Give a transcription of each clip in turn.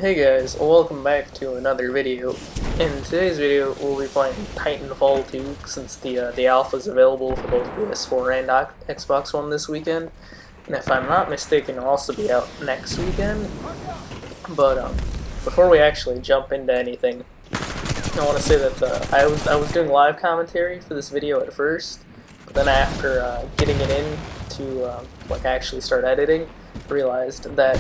Hey guys, welcome back to another video. In today's video, we'll be playing Titanfall 2 since the alpha is available for both PS4 and Xbox One this weekend. And if I'm not mistaken, it'll also be out next weekend. But before we actually jump into anything, I want to say that I was doing live commentary for this video at first, but then after getting it in to actually start editing, realized that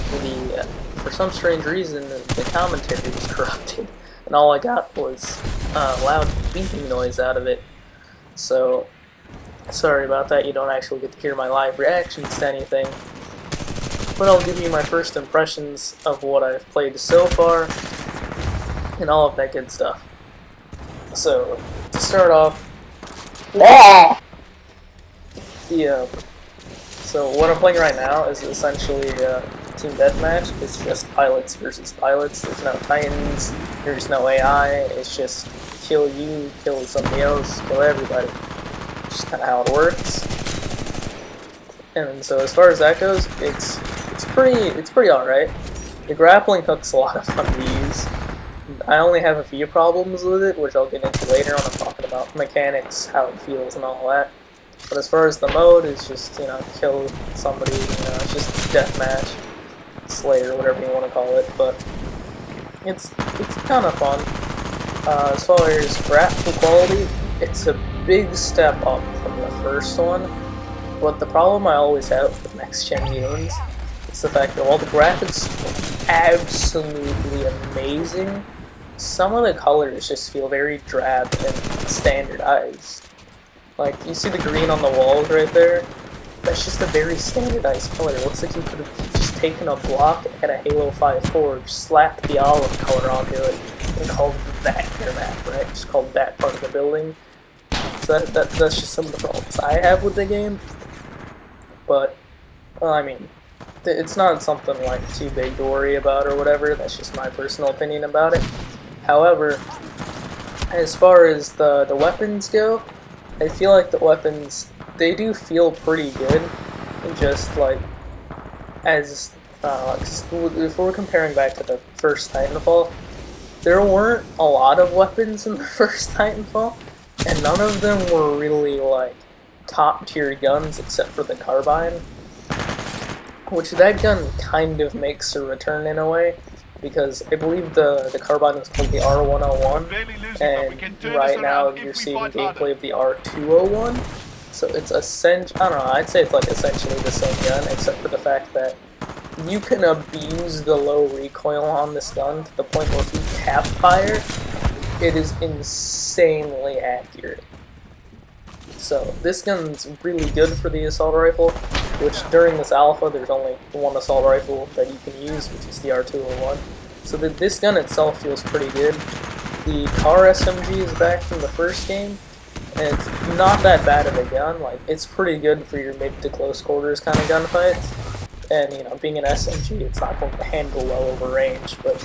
for some strange reason the commentary was corrupted, and all I got was loud beeping noise out of it. So sorry about that. You don't actually get to hear my live reactions to anything, but I'll give you my first impressions of what I've played so far and all of that good stuff. So to start off, so what I'm playing right now is essentially team deathmatch. It's just pilots versus pilots. There's no titans, there's no AI, it's just kill you, kill somebody else, kill everybody. It's just kind of how it works. And so as far as that goes, it's pretty alright. The grappling hook's a lot of fun to use. I only have a few problems with it, which I'll get into later when I'm talking about mechanics, how it feels, and all that. But as far as the mode, it's just, kill somebody, it's just deathmatch, Slayer, whatever you want to call it, but it's kind of fun. As far as graphical quality, it's a big step up from the first one, but the problem I always have with next-gen games is the fact that while the graphics are absolutely amazing, some of the colors just feel very drab and standardized. Like, you see the green on the walls right there? That's just a very standardized color. It looks like you could have just taken a block at a Halo 5 Forge, slapped the olive color onto it, and called that your map, right? Just called that part of the building. So that's just some of the problems I have with the game. But, well, I mean, it's not something like too big to worry about or whatever. That's just my personal opinion about it. However, as far as the weapons go, I feel like the weapons, they do feel pretty good, just like, if we're comparing back to the first Titanfall, there weren't a lot of weapons in the first Titanfall, and none of them were really, like, top-tier guns except for the carbine, which that gun kind of makes a return in a way, because I believe the carbine is called the R101, and right now you're seeing gameplay of the R201, so it's essentially, I don't know, I'd say it's like essentially the same gun, except for the fact that you can abuse the low recoil on this gun to the point where if you tap fire, it is insanely accurate. So this gun's really good for the assault rifle, which during this alpha there's only one assault rifle that you can use, which is the R201. So this gun itself feels pretty good. The car SMG is back from the first game, and it's not that bad of a gun. Like, it's pretty good for your mid to close quarters kind of gunfights. And being an SMG, it's not going to handle well over range, but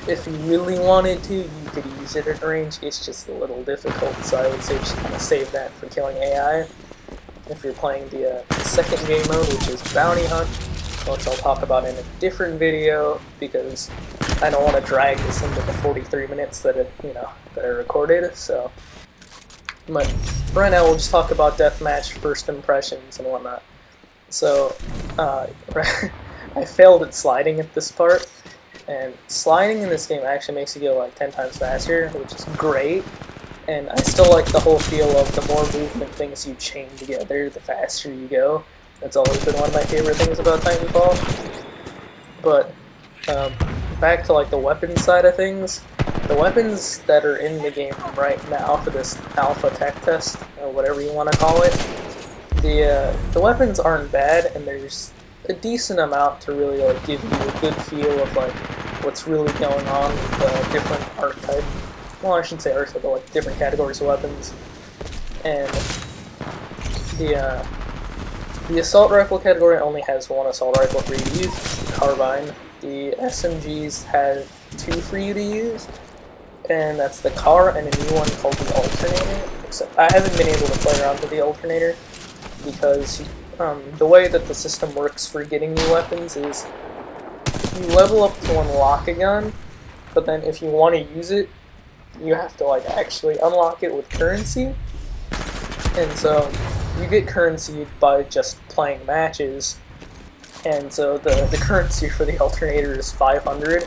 if you really wanted to, you could use it at range. It's just a little difficult, so I would say just kind of save that for killing AI. If you're playing the second game mode, which is Bounty Hunt, which I'll talk about in a different video, because I don't want to drag this into the 43 minutes that I recorded. So, but right now we'll just talk about deathmatch, first impressions, and whatnot. So, I failed at sliding at this part. And sliding in this game actually makes you go like 10 times faster, which is great. And I still like the whole feel of the more movement things you chain together, the faster you go. That's always been one of my favorite things about Titanfall. But back to like the weapons side of things, the weapons that are in the game right now for this alpha tech test, or whatever you want to call it, the weapons aren't bad, and there's a decent amount to really like give you a good feel of like what's really going on with the different archetype. Well, I shouldn't say archetype, but like different categories of weapons. And the assault rifle category only has one assault rifle for you to use, it's the carbine. The SMGs have two for you to use, and that's the car and a new one called the alternator. Except I haven't been able to play around with the alternator because the way that the system works for getting new weapons is you level up to unlock a gun, but then if you want to use it, you have to like actually unlock it with currency. And so you get currency by just playing matches. And so the currency for the alternator is 500,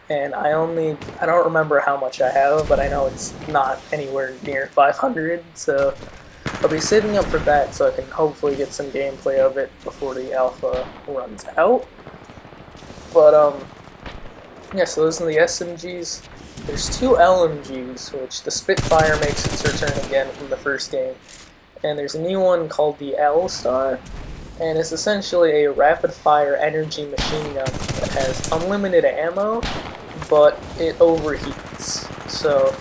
and I don't remember how much I have, but I know it's not anywhere near 500, so I'll be saving up for that so I can hopefully get some gameplay of it before the alpha runs out. But yeah, so those are the SMGs. There's two LMGs, which the Spitfire makes its return again from the first game, and there's a new one called the L-Star, and it's essentially a rapid-fire energy machine gun that has unlimited ammo, but it overheats. So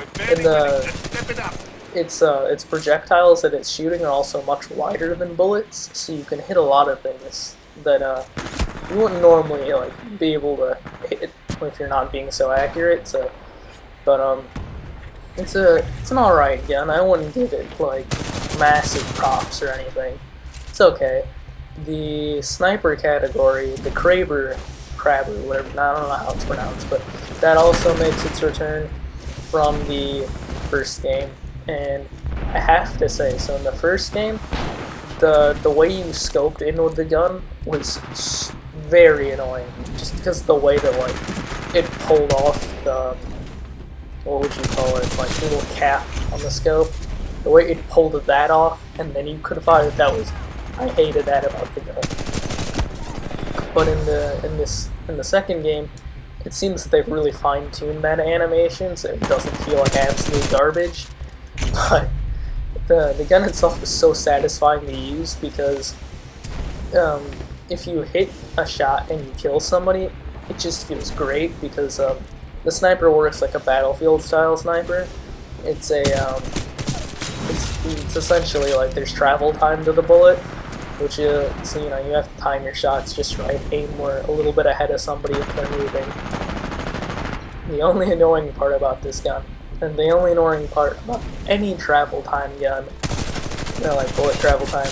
its projectiles that it's shooting are also much wider than bullets, so you can hit a lot of things that you wouldn't normally like be able to hit if you're not being so accurate. So, but it's an alright gun. I wouldn't give it like massive props or anything. It's okay. The sniper category, the Crabber, whatever, I don't know how it's pronounced, but that also makes its return from the first game. And I have to say, so in the first game, the way you scoped in with the gun was very annoying, just because the way that like it pulled off the, what would you call it, like little cap on the scope, the way it pulled that off, and then you could have thought that was, I hated that about the gun. But in the second game, it seems that they've really fine-tuned that animation, so it doesn't feel like absolute garbage. But the gun itself is so satisfying to use because if you hit a shot and you kill somebody, it just feels great because the sniper works like a Battlefield-style sniper. It's it's essentially like there's travel time to the bullet, which so you know you have to time your shots just right, aim a little bit ahead of somebody if they're moving. The only annoying part about this gun, and the only annoying part about any travel time gun, you know, like bullet travel time,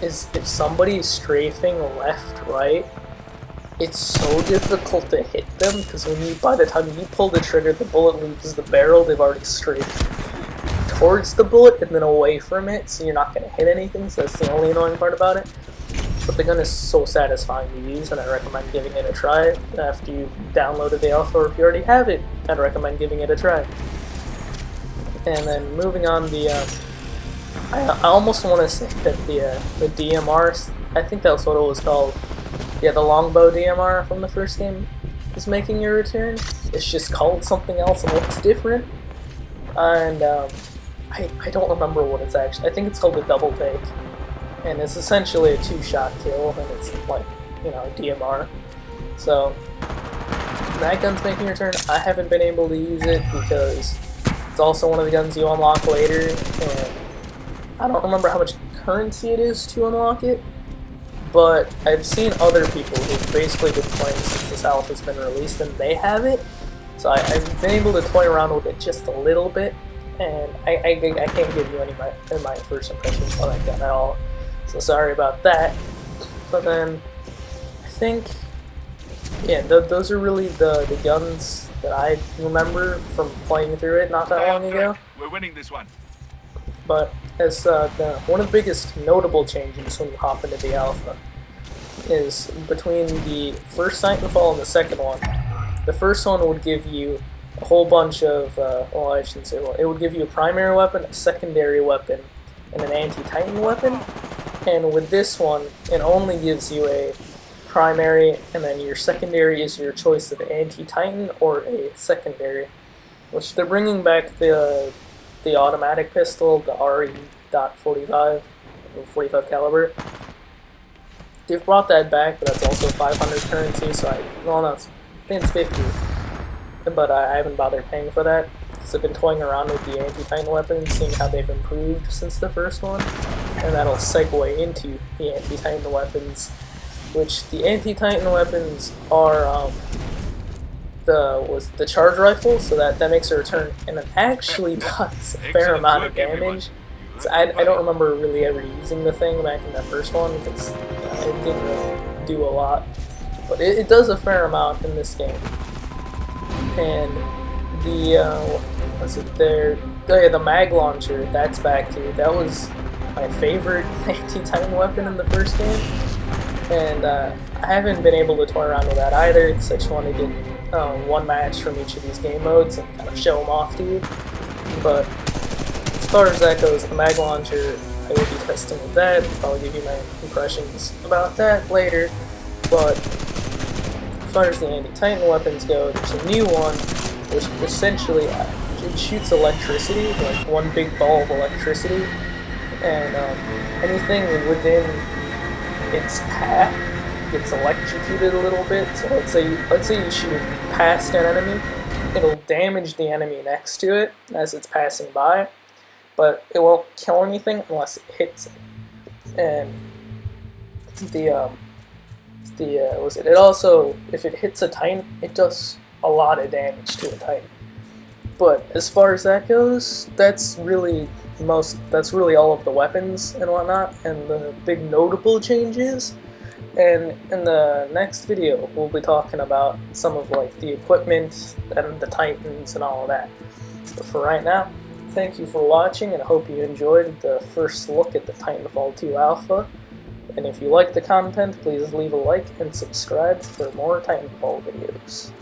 is if somebody's strafing left, right, it's so difficult to hit them because by the time you pull the trigger, the bullet leaves the barrel, they've already strafed towards the bullet and then away from it, so you're not going to hit anything, so that's the only annoying part about it. But the gun is so satisfying to use, and I recommend giving it a try after you've downloaded the alpha, or if you already have it, I'd recommend giving it a try. And then moving on, I almost want to say that the DMR, I think that's what it was called, yeah, the longbow DMR from the first game is making a return. It's just called something else and looks different, and I don't remember what it's actually. I think it's called the Double Take, and it's essentially a 2-shot kill, and it's like, you know, DMR. So that gun's making a return. I haven't been able to use it because it's also one of the guns you unlock later, and I don't remember how much currency it is to unlock it, but I've seen other people who've basically been playing since this alpha's been released, and they have it. So I've been able to toy around with it just a little bit, and I can't give you any of my first impressions on that gun at all. So sorry about that. But then I think, yeah, those are really the guns that I remember from playing through it not that long ago. We're winning this one. But as one of the biggest notable changes when you hop into the alpha is between the first Titanfall and the second one. The first one would give you a whole bunch of, well, I shouldn't say, well, it would give you a primary weapon, a secondary weapon, and an anti-Titan weapon. And with this one, it only gives you a primary, and then your secondary is your choice of anti-Titan or a secondary, which they're bringing back the automatic pistol, the RE.45, 45 caliber. They've brought that back, but that's also 500 currency, so I think it's 50. But I haven't bothered paying for that, because I've been toying around with the anti-Titan weapons, seeing how they've improved since the first one, and that'll segue into the anti-Titan weapons, which the anti-Titan weapons are the charge rifle, so that makes a return, and it actually does a fair amount of damage. So I don't remember really ever using the thing back in the first one, because it didn't really do a lot. but it does a fair amount in this game. And the what's it there? Oh yeah, the mag launcher, that's back too. That was my favorite anti-Titan weapon in the first game, and I haven't been able to toy around with that either, because I just want to get one match from each of these game modes and kind of show them off to you. But as far as that goes, the mag launcher, I will be testing with that. I'll give you my impressions about that later. But as far as the anti-Titan weapons go, there's a new one, which essentially it shoots electricity, like one big ball of electricity, and anything within its path gets electrocuted a little bit. So let's say you shoot past an enemy, it'll damage the enemy next to it as it's passing by, but it won't kill anything unless it hits it. And it also, if it hits a Titan, it does a lot of damage to a Titan. But as far as that goes, that's really all of the weapons and whatnot, and the big notable changes. And in the next video, we'll be talking about some of like the equipment and the Titans and all of that. But for right now, thank you for watching, and I hope you enjoyed the first look at the Titanfall 2 Alpha. And if you like the content, please leave a like and subscribe for more Titanfall videos.